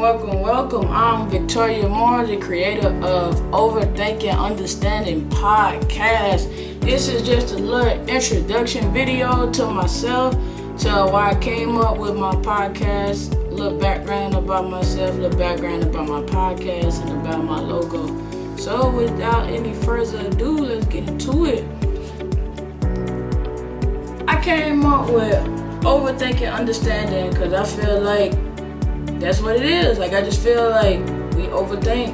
welcome. I'm Victoria Moore, the creator of Overthinking Understanding Podcast. This is just a little introduction video to myself, to why I came up with my podcast, a little background about myself, a little background about my podcast, and about my logo. So without any further ado, let's get into it. I came up with Overthinking Understanding because I feel like that's what it is. Like, I just feel like we overthink,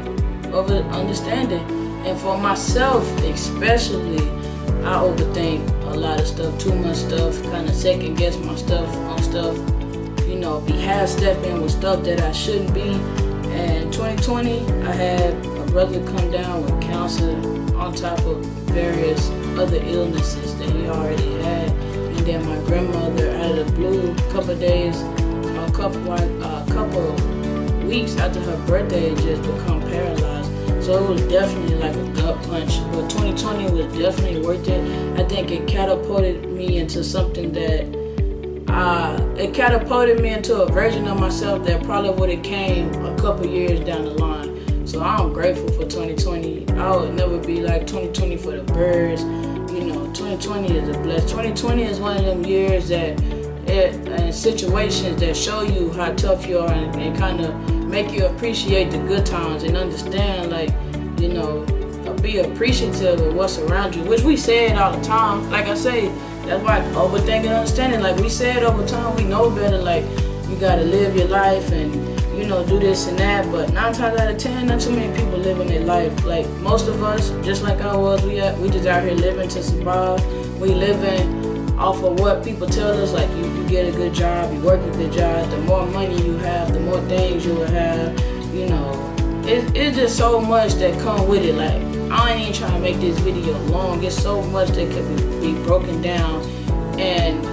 over understanding. And for myself especially, I overthink a lot of stuff, too much stuff, kind of second guess my stuff on stuff, be half stepping with stuff that I shouldn't be. And 2020, I had a brother come down with cancer on top of various other illnesses that he already had. And then my grandmother, out of the blue, a couple weeks after her birthday, just become paralyzed. So it was definitely like a gut punch. But 2020 was definitely worth it. I think it catapulted me into something that it catapulted me into a version of myself that probably would have came a couple years down the line. So I'm grateful for 2020. I would never be like 2020 for the birds. 2020 is a blessing. 2020 is one of them years that and situations that show you how tough you are and kind of make you appreciate the good times and understand, be appreciative of what's around you, which we say it all the time. Like I say, that's why overthinking understanding. Like we say it over time, we know better. Like you gotta live your life and do this and that. But 9 times out of 10, not too many people living their life. Like most of us, just like I was, we just out here living to survive. We living off of what people tell us, like you get a good job, you work a good job, the more money you have, the more things you will have, it's just so much that come with it. Like, I ain't even trying to make this video long, it's so much that could be broken down and,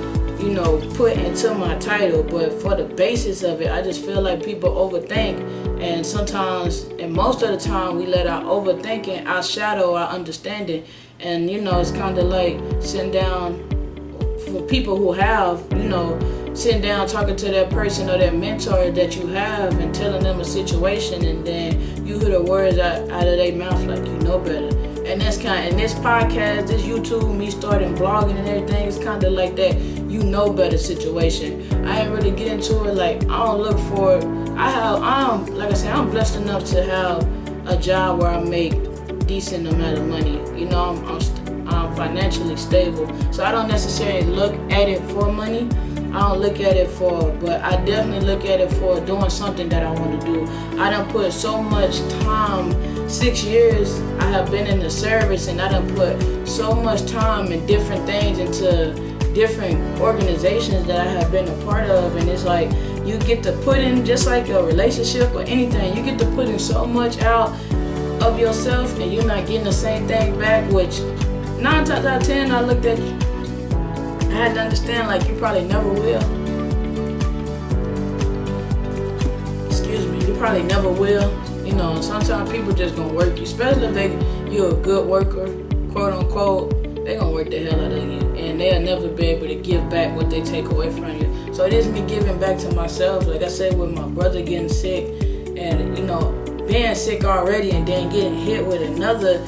put into my title, but for the basis of it, I just feel like people overthink, and sometimes, and most of the time, we let our overthinking outshadow our understanding, and, it's kind of like sitting down for people who have, sitting down talking to that person or that mentor that you have and telling them a situation, and then you hear the words out of their mouth like you know better. And that's and this podcast, this YouTube, me starting blogging and everything, it's kind of like that you know better situation. I ain't really get into it. Like, I don't look for it. I'm blessed enough to have a job where I make decent amount of money. I'm financially stable, so I don't necessarily look at it for money. I don't look at it but I definitely look at it for doing something that I want to do. I done put so much time, 6 years I have been in the service, and I done put so much time and different things into different organizations that I have been a part of, and it's like you get to put in, just like a relationship or anything, you get to put in so much out of yourself and you're not getting the same thing back, which 9 times out of 10 I looked at you. I had to understand, like, you probably never will. You probably never will. Sometimes people just gonna work you, especially if you're a good worker, quote unquote. They gonna work the hell out of you, and they'll never be able to give back what they take away from you. So it is me giving back to myself. Like I said, with my brother getting sick, and being sick already, and then getting hit with another.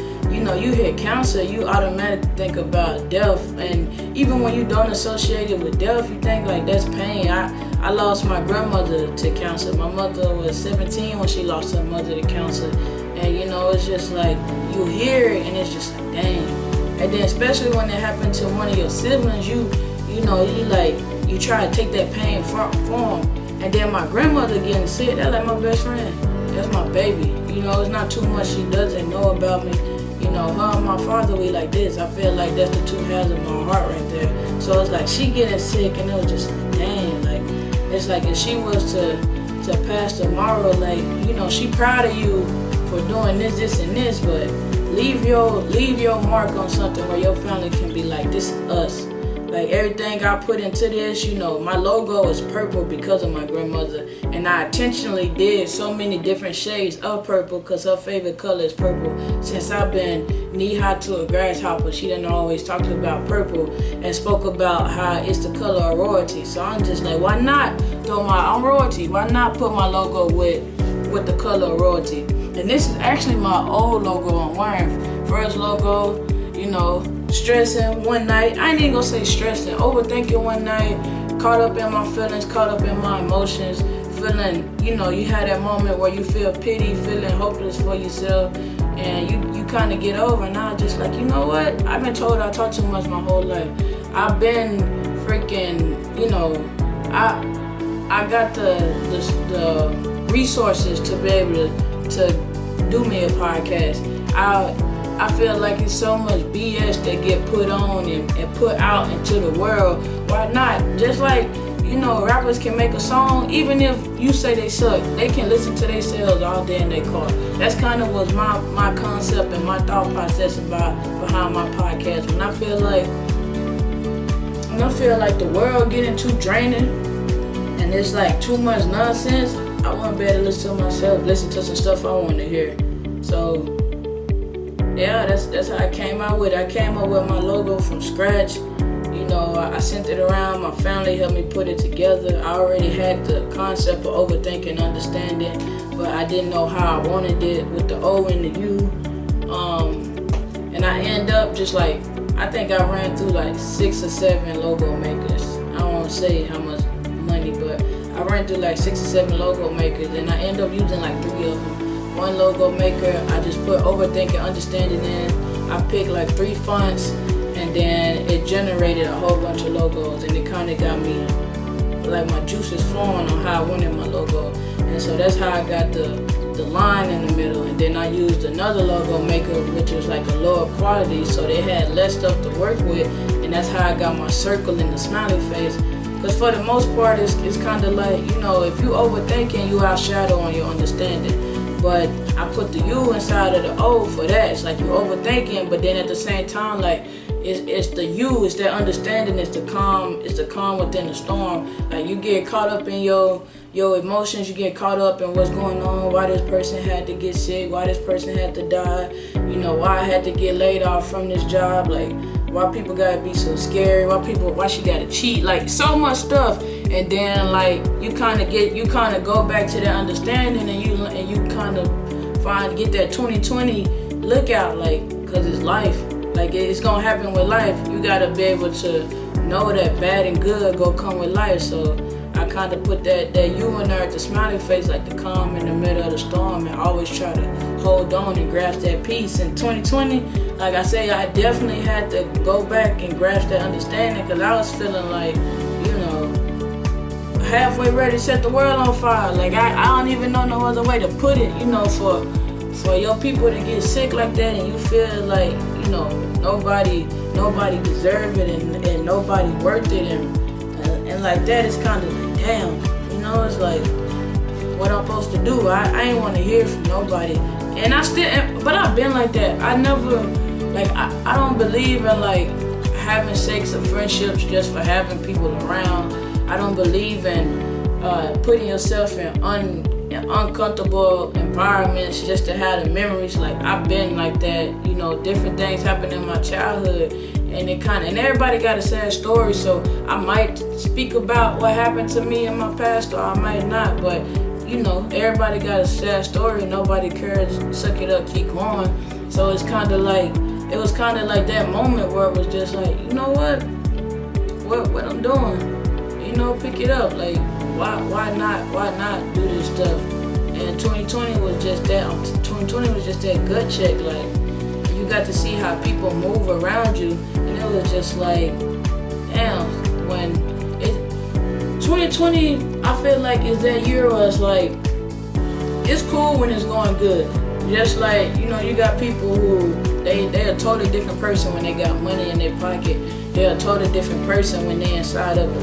You hit cancer, you automatically think about death, and even when you don't associate it with death, you think like that's pain. I lost my grandmother to cancer. My mother was 17 when she lost her mother to cancer, and it's just like you hear it and it's just like dang. And then especially when it happened to one of your siblings, you try to take that pain for them. And then my grandmother getting sick, that's like my best friend. That's my baby. It's not too much she doesn't know about me. Her and my father, we like this. I feel like that's the two halves of my heart right there. So it's like she getting sick, and it was just like, dang. Like, it's like if she was to pass tomorrow, like, she proud of you for doing this, and this, but leave your mark on something where your family can be like, this is us. Like, everything I put into this, my logo is purple because of my grandmother. And I intentionally did so many different shades of purple because her favorite color is purple. Since I've been knee-high to a grasshopper, she done always talked about purple and spoke about how it's the color of royalty. So I'm just like, why not I'm royalty. Why not put my logo with with the color of royalty. And this is actually my old logo I'm wearing. First logo, stressing one night. I ain't even gonna say stressing, overthinking one night, caught up in my feelings, caught up in my emotions, feeling, you had that moment where you feel pity, feeling hopeless for yourself, and you kind of get over. And I was just like, you know what? I've been told I talk too much my whole life. I've been freaking, I got the resources to be able to do me a podcast. I feel like it's so much BS that get put on and put out into the world. Why not? Just like, rappers can make a song, even if you say they suck, they can listen to themselves all day in their car. That's kind of was my concept and my thought process behind my podcast. When I feel like the world getting too draining and it's like too much nonsense, I want to be able to listen to myself, listen to some stuff I want to hear. So yeah, that's how I came out with it. I came up with my logo from scratch. I sent it around. My family helped me put it together. I already had the concept of overthinking, understanding, but I didn't know how I wanted it with the O and the U. And I end up just like, I think I ran through like 6 or 7 logo makers. I don't want to say how much money, but I ran through like 6 or 7 logo makers, and I end up using like 3 of them. One logo maker, I just put overthinking, understanding in. I picked like 3 fonts, and then it generated a whole bunch of logos, and it kind of got me like my juices flowing on how I wanted my logo. And so that's how I got the line in the middle. And then I used another logo maker, which was like a lower quality, so they had less stuff to work with, and that's how I got my circle and the smiley face. Because for the most part, it's kind of like, if you overthinking, you outshadowing your understanding. But I put the U inside of the O for that. It's like you overthinking, but then at the same time, like it's the U, it's that understanding, it's the calm within the storm. Like you get caught up in your emotions, you get caught up in what's going on, why this person had to get sick, why this person had to die, why I had to get laid off from this job, like why people gotta be so scary, why she gotta cheat, like so much stuff. And then like you kind of go back to that understanding, and you kind of get that 2020 look out, like, cause it's life. Like it's gonna happen with life. You gotta be able to know that bad and good go come with life. So I kind of put that you in there at the smiley face, like the calm in the middle of the storm, and always try to hold on and grasp that peace. In 2020, like I say, I definitely had to go back and grasp that understanding, because I was feeling like, halfway ready to set the world on fire. Like I don't even know no other way to put it, for your people to get sick like that, and you feel like, nobody deserve it, and nobody worth it, and like that, it's kind of like, damn, it's like, what I'm supposed to do? I ain't want to hear from nobody, and but I've been like that. I never, like, I don't believe in like having sex or friendships just for having people around. I don't believe in putting yourself in uncomfortable environments just to have the memories. Like I've been like that, different things happened in my childhood, and and everybody got a sad story, so I might speak about what happened to me in my past, or I might not, but everybody got a sad story, nobody cares, suck it up, keep going. So it was kind of like that moment where it was just like, what I'm doing, pick it up, like why not do this stuff? And 2020 was just that. 2020 was just that gut check. Like you got to see how people move around you, and it was just like, damn. When 2020, I feel like is that year where it's like, it's cool when it's going good. Just like, you got people who they're a totally different person when they got money in their pocket. They're a totally different person when they're inside of a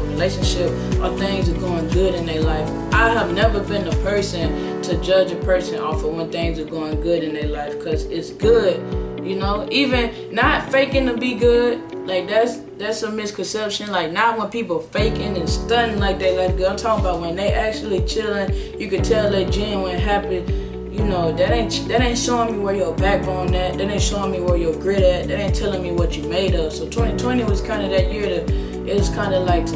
relationship, or things are going good in their life. I have never been the person to judge a person off of when things are going good in their life, because it's good, even not faking to be good. Like that's a misconception. Like not when people faking and stunning like they let go. I'm talking about when they actually chilling. You can tell they genuine happy. That ain't showing me where your backbone at. That ain't showing me where your grit at. That ain't telling me what you made of. So 2020 was kind of that year it was kind of like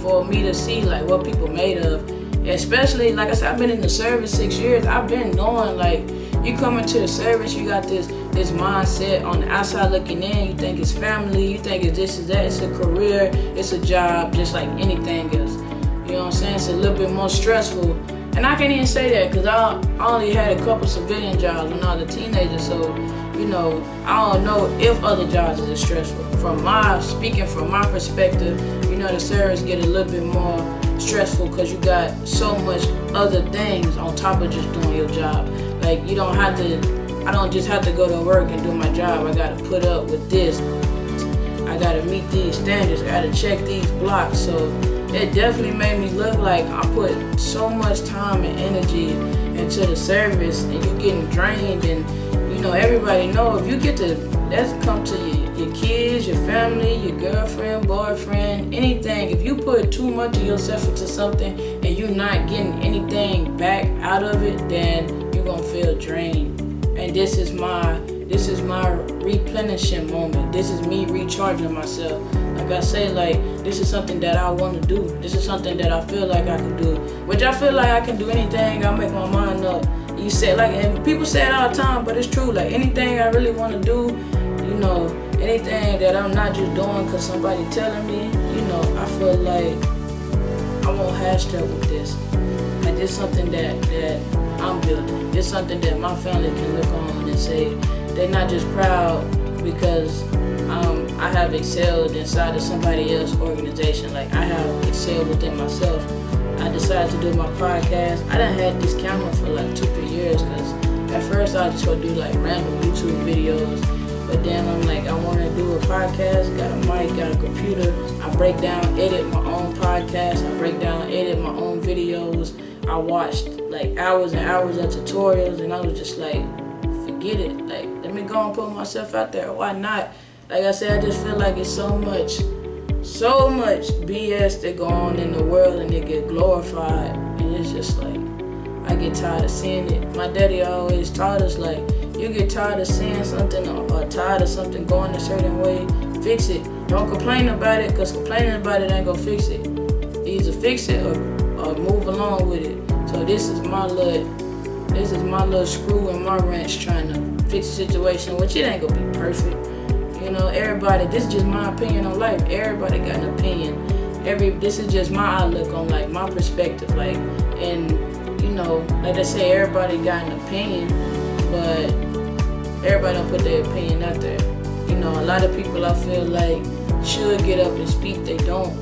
for me to see like what people made of. especially, like I said, I've been in the service 6 years. I've been knowing, like, you come into the service, you got this mindset on the outside looking in. You think it's family, you think it's this, is that. It's a career, it's a job, just like anything else. You know what I'm saying? It's a little bit more stressful. And I can't even say that because I only had a couple civilian jobs when I was a teenager. So, you know, I don't know if other jobs is stressful. Speaking from my perspective, you know, the service get a little bit more stressful because you got so much other things on top of just doing your job. Like, I don't just have to go to work and do my job. I gotta put up with this. I gotta meet these standards. I gotta check these blocks. So it definitely made me look like I put so much time and energy into the service, and you getting drained. And you know, everybody know if you get to, that's come to your kids, your family, your girlfriend, boyfriend, anything. If you put too much of yourself into something and you're not getting anything back out of it, then you're gonna feel drained. And this is my replenishing moment. This is me recharging myself. Like I say, like, this is something that I want to do. This is something that I feel like I can do. Which I feel like I can do anything I make my mind up. You say, like, and people say it all the time, but it's true. Like, anything I really want to do, you know, anything that I'm not just doing because somebody telling me, you know, I feel like I won't hashtag with this. Like, this is something that I'm building. It's something that my family can look on and say they're not just proud because I have excelled inside of somebody else's organization. Like, I have excelled within myself. I decided to do my podcast. I done had this camera for like 2-3 years because at first I just would do like random YouTube videos. But then I'm like, I want to do a podcast, got a mic, got a computer. I break down, edit my own podcast. I break down, edit my own videos. I watched like hours and hours of tutorials, and I was just like, forget it. Like, let me go and put myself out there. Why not? Like I said, I just feel like it's so much BS that go on in the world and it get glorified. And it's just like, I get tired of seeing it. My daddy always taught us, like, you get tired of seeing something or tired of something going a certain way, fix it. Don't complain about it, because complaining about it ain't gonna fix it. Either fix it or move along with it. So this is my little screw in my wrench trying to fix the situation, which it ain't gonna be perfect. You know, everybody, this is just my opinion on life. Everybody got an opinion. This is just my outlook on life, my perspective. Like, and you know, like I say, everybody got an opinion, but everybody don't put their opinion out there. You know, a lot of people I feel like should get up and speak. They don't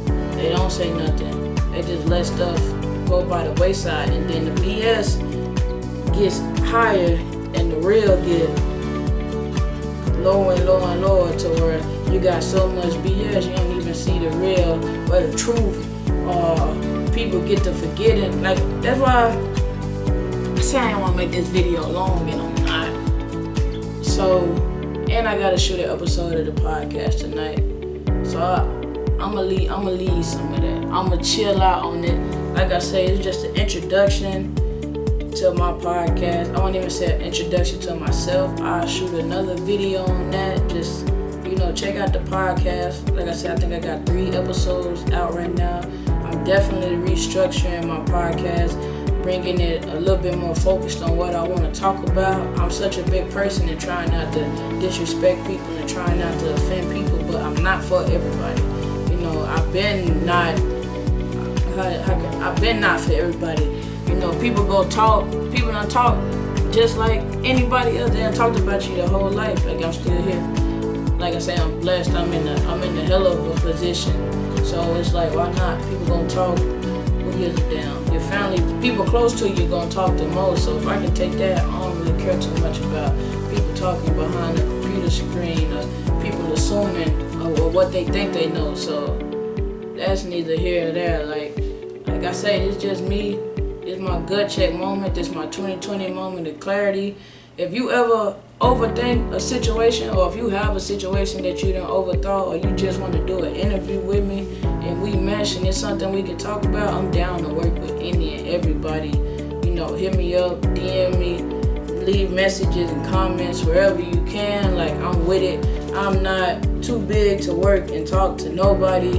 say nothing. They just let stuff go by the wayside, and then the BS gets higher and the real get lower and lower and lower, to where you got so much BS you don't even see the real or the truth, or people get to forgetting. Like, that's why I say I didn't want to make this video long, and I'm not. So, and I gotta shoot an episode of the podcast tonight, so I'ma leave some of that. I'ma chill out on it. Like I say, it's just an introduction to my podcast. I won't even say an introduction to myself. I'll shoot another video on that. Just, you know, check out the podcast. Like I said, I think I got 3 episodes out right now. I'm definitely restructuring my podcast, bringing it a little bit more focused on what I want to talk about. I'm such a big person and trying not to disrespect people and trying not to offend people, but I'm not for everybody. You know, I've been not for everybody. You know, people don't talk just like anybody else. They done talked about you their whole life. Like, I'm still here. Like I say, I'm blessed. I'm in the hell of a position. So it's like, why not? People gonna talk. Who gives a damn? Your family, people close to you gonna talk the most. So if I can take that, I don't really care too much about people talking behind the computer screen, or people assuming or what they think they know. So that's neither here or there. Like I say, it's just me. It's my gut check moment. This is my 2020 moment of clarity. If you ever overthink a situation, or if you have a situation that you done overthought, or you just want to do an interview with me and we mesh and it's something we can talk about, I'm down to work with any and everybody. You know, hit me up, DM me, leave messages and comments wherever you can. Like, I'm with it. I'm not too big to work and talk to nobody.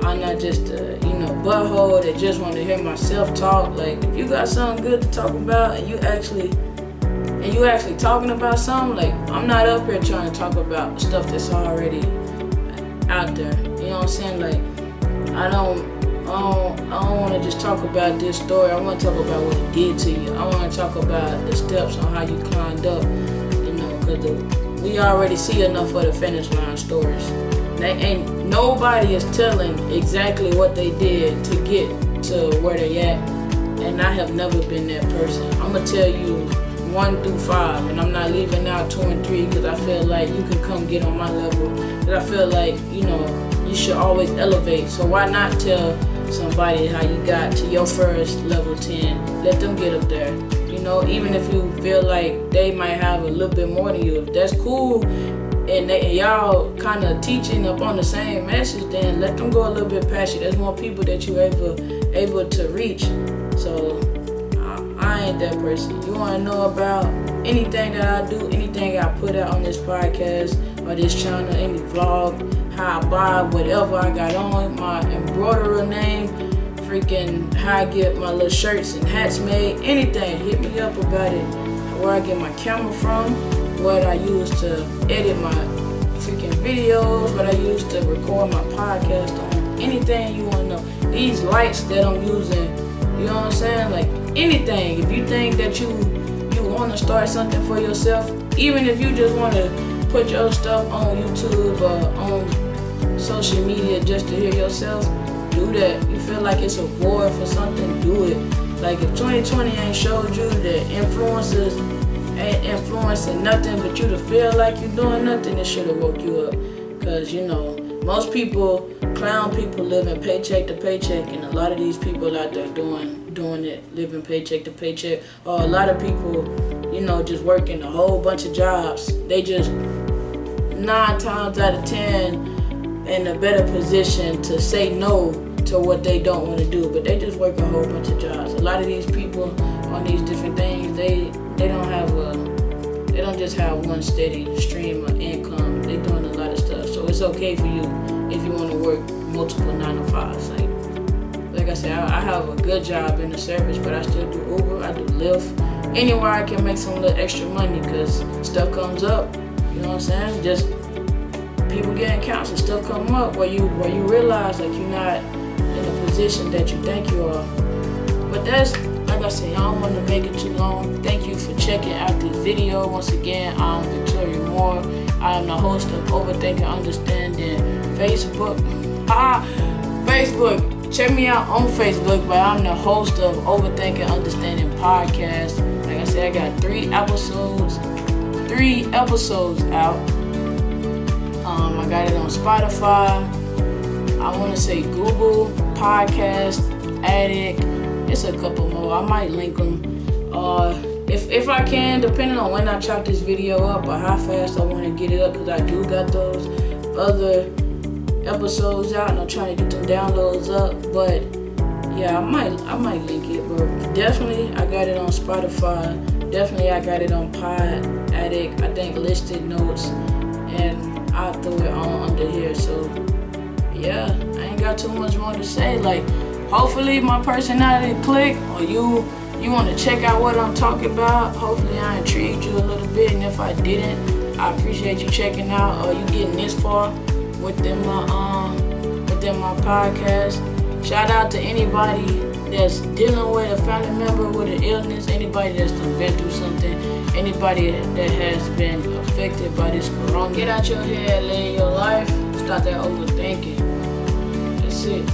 I'm not just a, butthole that just want to hear myself talk. Like, if you got something good to talk about and you actually talking about something, like, I'm not up here trying to talk about stuff that's already out there. You know what I'm saying? Like, I don't want to just talk about this story. I want to talk about what it did to you. I want to talk about the steps on how you climbed up, because we already see enough of the finish line stories. Nobody is telling exactly what they did to get to where they at, and I have never been that person. I'm gonna tell you 1 through 5, and I'm not leaving out 2 and 3 because I feel like you can come get on my level. Because I feel like you should always elevate. So why not tell somebody how you got to your first level 10? Let them get up there. Even if you feel like they might have a little bit more than you, if that's cool, and y'all kind of teaching up on the same message, then let them go a little bit past you. There's more people that you able to reach. So I ain't that person. You want to know about anything that I do, anything I put out on this podcast or this channel, any vlog, how I buy whatever I got on, my embroiderer name, freaking how I get my little shirts and hats made, anything, hit me up about it. Where I get my camera from, what I use to edit my freaking videos, what I use to record my podcast on, anything you want to know. These lights that I'm using, you know what I'm saying? Like, anything. If you think that you want to start something for yourself, even if you just want to put your stuff on YouTube or on social media just to hear yourself, do that. You feel like it's a void for something, do it. Like, if 2020 ain't showed you that influencers ain't influencing nothing but you to feel like you're doing nothing, it should have woke you up. Because, most people, clown people, living paycheck to paycheck, and a lot of these people out there doing it, living paycheck to paycheck, or a lot of people, just working a whole bunch of jobs. They just 9 times out of 10 in a better position to say no to what they don't want to do, but they just work a whole bunch of jobs. A lot of these people on these different things, they don't just have one steady stream of income. They doing a lot of stuff. So it's okay for you if you want to work multiple 9 to 5s. Like I said, I have a good job in the service, but I still do Uber, I do Lyft, anywhere I can make some little extra money, because stuff comes up. You know what I'm saying? Just people getting counseled, stuff come up where you realize like you're not in the position that you think you are. But that's, like I said, I don't want to make it too long. Thank you for checking out this video. Once again, I'm Victoria Moore. I am the host of Overthinking Understanding Facebook. Facebook. Check me out on Facebook, but I'm the host of Overthinking Understanding Podcast. Like I said, I got 3 episodes out. I got it on Spotify. I want to say Google Podcast, Addict. It's a couple more. I might link them. If I can, depending on when I chop this video up or how fast I want to get it up, because I do got those other episodes out and I'm trying to get them downloads up. But yeah, I might link it. But definitely, I got it on Spotify. Definitely, I got it on Pod Addict. I think listed notes, and I'll throw it on under here. So yeah, I ain't got too much more to say. Like, hopefully my personality click, or you want to check out what I'm talking about. Hopefully I intrigued you a little bit, and if I didn't, I appreciate you checking out, or you getting this far within my podcast. Shout out to anybody that's dealing with a family member with an illness, anybody that's been through something, anybody that has been affected by this corona. Get out your head, live your life, stop that overthinking. That's it.